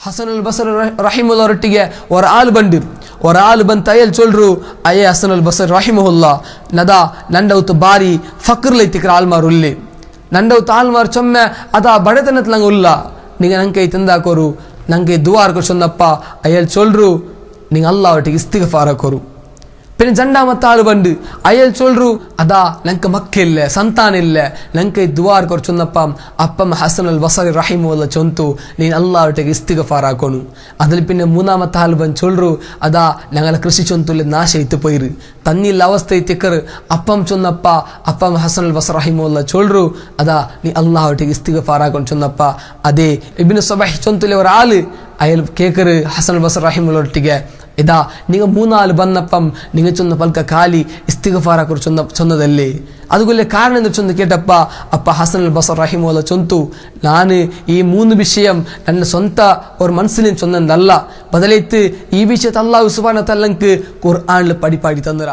ஹசனுல் பஸ்ரி ரஹிமுல்லாஹ்ட்டிಗೆ ஒரு ஆள் ಬಂದು ಅಯ್ಯಲ್ ಚೊಲ್ರು ಅಯ್ಯ ಹಸನುಲ್ ಬಸ್ರಿ ರಹಿಮಹುಲ್ಲಾ ನದಾ ನಂಡವತ್ತು ಬಾರಿ ಫಕ್ರ್ಲೈತಿಕ್ರ ಆಲ್ಮಾರು ಉಲ್ಲಿ ನಂಡವತ್ತು ಆಲ್ಮಾರು ಚೊಮ್ಮೆ ಅದ ಬಡತನತ್ ನಂಗೆ ಉಲ್ಲ ನಿಂಗ ನಂಗೆ ತಂದಾಕೋರು ನಂಗೆ ದುವಾರ್ ಕೊರ್ಸೊಂದಪ್ಪ ಅಯ್ಯಲ್ ಚೊಲ್ರು ನಿಂಗೆ ಅಲ್ಲಾ ಒಟ್ಟಿಗೆ ಇಸ್ತಿಗಫಾರ ಕೊರು പിന്നെ രണ്ടാമത്തെ ബണ്ട് അയാൾ ചൊല്ലു അതാ ഞങ്ങൾക്ക് മക്കളില്ല സന്താനില്ല ഞങ്ങൾക്ക് ദുആ കുറച്ചൊന്നപ്പം അപ്പം ഹസനുൽ ബസ്രി റഹിമഹുല്ലാ ചൊന്തു നീ അല്ലാഹുവിലേക്ക് ഇസ്തിഗ്ഫാറാക്കണു അതിൽ പിന്നെ മൂന്നാമത്തെ ബണ്ട് ചൊല്ലു അതാ ഞങ്ങളെ കൃഷി ചൊന്തുല്ല നാശയിത്ത് പോയിരു തന്നില്ല അവസ്ഥ തിക്കർ അപ്പം ചൊന്നപ്പ അപ്പം ഹസനുൽ ബസ്രി റഹിമഹുല്ലാ ചൊല്ലു അതാ നീ അല്ലാഹുവിലേക്ക് ഇസ്തിഗ്ഫാറാക്കണു ചൊന്നപ്പ അതേ ഇബ്നു സബഹ് ചൊന്തുലെ ഒരാള് അയാൾ കേക്കറ് ഹസനുൽ ബസ്രി റഹിമഹുല്ലാഹ്ട്ടിಗೆ ഇതാ നിങ്ങൾ മൂന്നാല് വന്നപ്പം നിങ്ങൾ ചൊന്ന പൽക്ക കാലി ഇസ്തിഗ്ഫാറ കുറിച്ച് ചൊന്നതല്ലേ അതുകൊല്ലേ കാരണം എന്ന് ചൊന്ന് കേട്ടപ്പ അപ്പ ഹസനുൽ ബസ്രി റഹിമഹുല്ലാ ചൊന്തു ನಾನು ಈ ಮೂರು ವಿಷಯ ನನ್ನ ಸ್ವಂತ ಅವ್ರ ಮನಸ್ಸಿನ ಚೊಂದಲ್ಲ ಬದಲೈತು ಈ ವಿಷಯ ಅಲ್ಲಾಹ್ ಸುಬ್ಹಾನಹು ವ ತಆಲಾ ಕುರ್ಆನ್ ಪಡಿ ತಂದರ